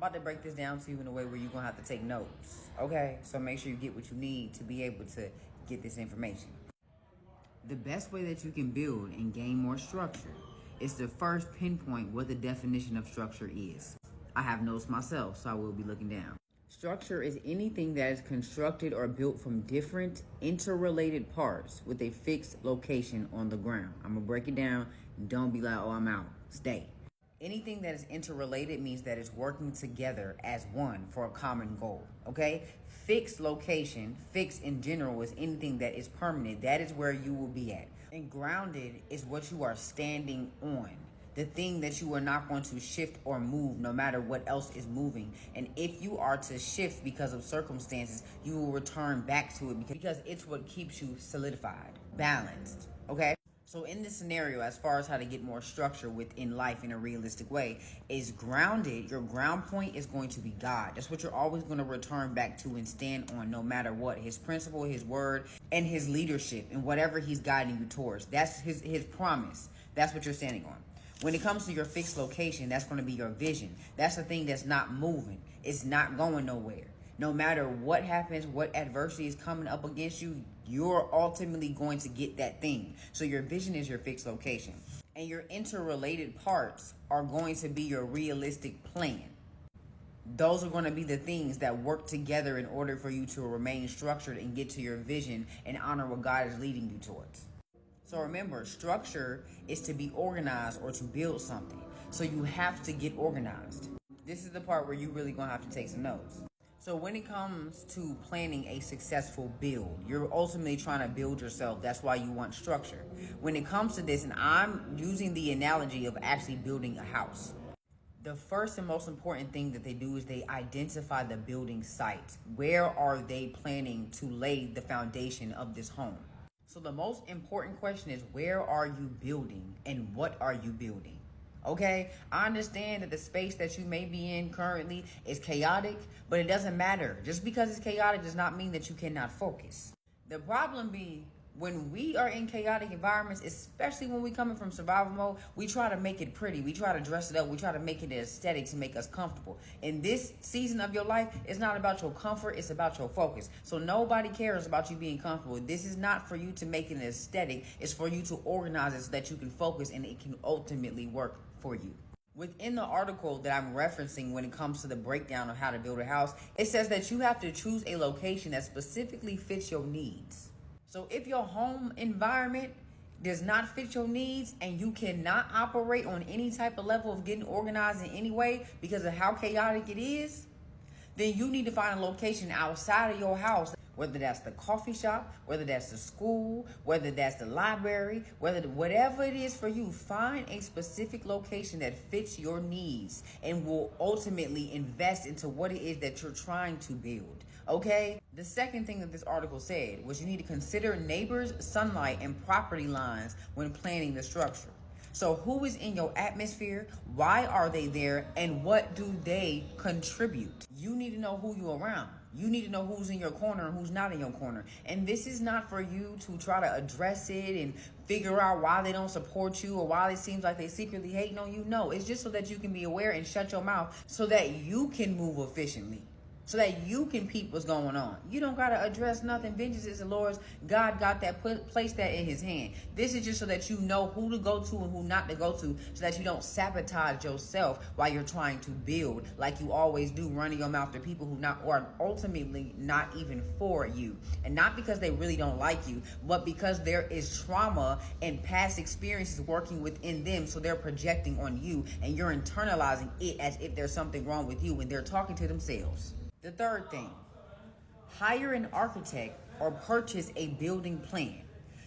about to break this down to you in a way where you're gonna have to take notes, okay? So make sure you get what you need to be able to get this information. The best way that you can build and gain more structure is to first pinpoint what the definition of structure is. I have notes myself, so I will be looking down. Structure is anything that is constructed or built from different interrelated parts with a fixed location on the ground. I'm gonna break it down. Don't be like, oh, I'm out. Stay. Anything that is interrelated means that it's working together as one for a common goal, okay? Fixed location, fixed in general, is anything that is permanent. That is where you will be at. And grounded is what you are standing on. The thing that you are not going to shift or move no matter what else is moving. And if you are to shift because of circumstances, you will return back to it because it's what keeps you solidified, balanced, okay? So in this scenario, as far as how to get more structure within life in a realistic way, is grounded. Your ground point is going to be God. That's what you're always going to return back to and stand on no matter what. His principle, his word, and his leadership and whatever he's guiding you towards. That's his promise. That's what you're standing on. When it comes to your fixed location, that's going to be your vision. That's the thing that's not moving. It's not going nowhere. No matter what happens, what adversity is coming up against you, you're ultimately going to get that thing. So your vision is your fixed location. And your interrelated parts are going to be your realistic plan. Those are going to be the things that work together in order for you to remain structured and get to your vision and honor what God is leading you towards. So remember, structure is to be organized or to build something. So you have to get organized. This is the part where you really going to have to take some notes. So when it comes to planning a successful build, you're ultimately trying to build yourself. That's why you want structure. When it comes to this, and I'm using the analogy of actually building a house, the first and most important thing that they do is they identify the building site. Where are they planning to lay the foundation of this home? So the most important question is, where are you building and what are you building? Okay, I understand that the space that you may be in currently is chaotic, but it doesn't matter. Just because it's chaotic does not mean that you cannot focus. The problem be when we are in chaotic environments, especially when we coming from survival mode, we try to make it pretty. We try to dress it up. We try to make it aesthetic to make us comfortable. In this season of your life, it's not about your comfort. It's about your focus. So nobody cares about you being comfortable. This is not for you to make it aesthetic. It's for you to organize it so that you can focus and it can ultimately work for you. Within the article that I'm referencing when it comes to the breakdown of how to build a house, it says that you have to choose a location that specifically fits your needs. So if your home environment does not fit your needs and you cannot operate on any type of level of getting organized in any way because of how chaotic it is, then you need to find a location outside of your house, whether that's the coffee shop, whether that's the school, whether that's the library, whatever it is for you, find a specific location that fits your needs and will ultimately invest into what it is that you're trying to build. Okay? The second thing that this article said was you need to consider neighbors, sunlight, and property lines when planning the structure. So who is in your atmosphere? Why are they there? And what do they contribute? You need to know who you're around. You need to know who's in your corner and who's not in your corner. And this is not for you to try to address it and figure out why they don't support you or why it seems like they secretly hating on you. No, it's just so that you can be aware and shut your mouth so that you can move efficiently. So that you can peep what's going on. You don't got to address nothing. Vengeance is the Lord's. God got that, placed that in his hand. This is just so that you know who to go to and who not to go to, so that you don't sabotage yourself while you're trying to build like you always do, running your mouth to people who are ultimately not even for you. And not because they really don't like you, but because there is trauma and past experiences working within them. So they're projecting on you and you're internalizing it as if there's something wrong with you when they're talking to themselves. The third thing, hire an architect or purchase a building plan.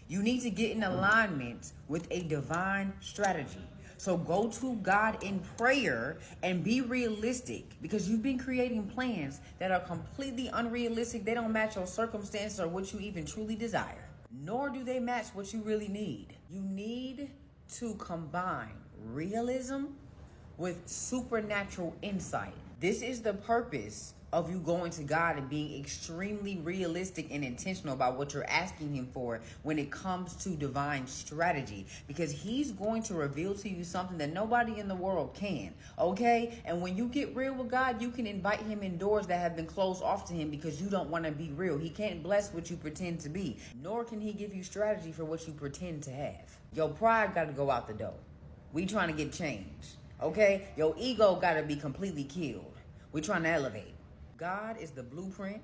You need to get in alignment with a divine strategy. So go to God in prayer and be realistic, because you've been creating plans that are completely unrealistic. They don't match your circumstances or what you even truly desire, nor do they match what you really need. You need to combine realism with supernatural insight. This is the purpose of you going to God and being extremely realistic and intentional about what you're asking him for when it comes to divine strategy, because he's going to reveal to you something that nobody in the world can. Okay? And when you get real with God, you can invite him in doors that have been closed off to him because you don't want to be real. He can't bless what you pretend to be, nor can he give you strategy for what you pretend to have. Your pride got to go out the door. We trying to get changed. Okay? Your ego got to be completely killed. We trying to elevate. God is the blueprint,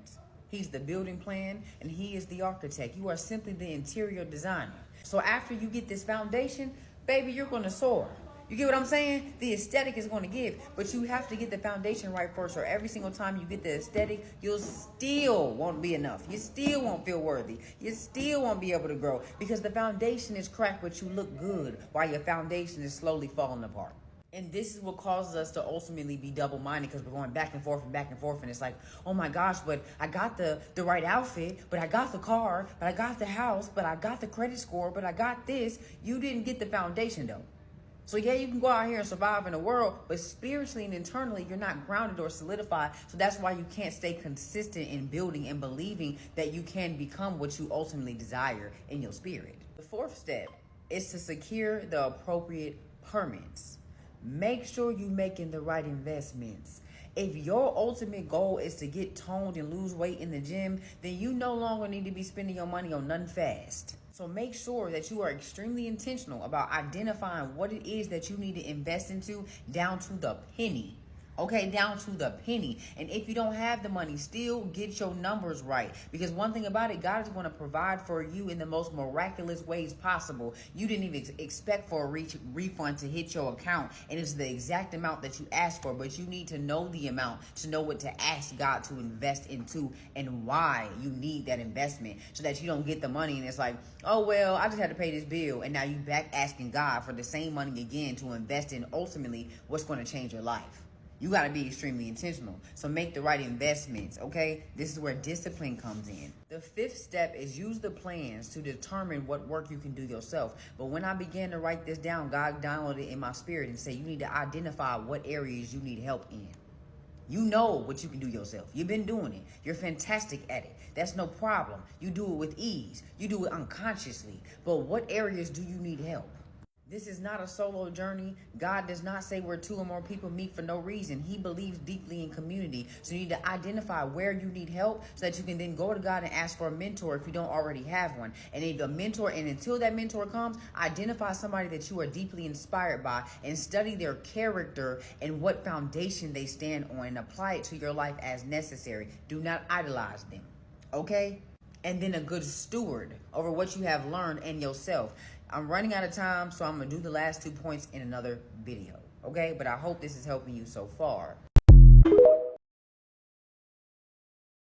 he's the building plan, and he is the architect. You are simply the interior designer. So after you get this foundation, baby, you're going to soar. You get what I'm saying? The aesthetic is going to give, but you have to get the foundation right first, or every single time you get the aesthetic, you'll still won't be enough. You still won't feel worthy. You still won't be able to grow because the foundation is cracked, but you look good while your foundation is slowly falling apart. And this is what causes us to ultimately be double-minded, because we're going back and forth and back and forth. And it's like, oh my gosh, but I got the right outfit, but I got the car, but I got the house, but I got the credit score, but I got this. You didn't get the foundation though. So yeah, you can go out here and survive in the world, but spiritually and internally, you're not grounded or solidified. So that's why you can't stay consistent in building and believing that you can become what you ultimately desire in your spirit. The fourth step is to secure the appropriate permits. Make sure you're making the right investments. If your ultimate goal is to get toned and lose weight in the gym, then you no longer need to be spending your money on nothing fast. So make sure that you are extremely intentional about identifying what it is that you need to invest into down to the penny. Okay, down to the penny. And if you don't have the money, still get your numbers right. Because one thing about it, God is going to provide for you in the most miraculous ways possible. You didn't even expect for a refund to hit your account, and it's the exact amount that you asked for. But you need to know the amount to know what to ask God to invest into and why you need that investment, so that you don't get the money and it's like, oh, well, I just had to pay this bill. And now you back asking God for the same money again to invest in ultimately what's going to change your life. You got to be extremely intentional. So make the right investments, okay? This is where discipline comes in. The fifth step is use the plans to determine what work you can do yourself. But when I began to write this down, God downloaded it in my spirit and said, you need to identify what areas you need help in. You know what you can do yourself. You've been doing it. You're fantastic at it. That's no problem. You do it with ease. You do it unconsciously. But what areas do you need help? This is not a solo journey. God does not say where two or more people meet for no reason. He believes deeply in community. So you need to identify where you need help so that you can then go to God and ask for a mentor if you don't already have one. And if a mentor, and until that mentor comes, identify somebody that you are deeply inspired by and study their character and what foundation they stand on and apply it to your life as necessary. Do not idolize them. Okay? And then a good steward over what you have learned and yourself. I'm running out of time, so I'm going to do the last 2 points in another video, okay? But I hope this is helping you so far.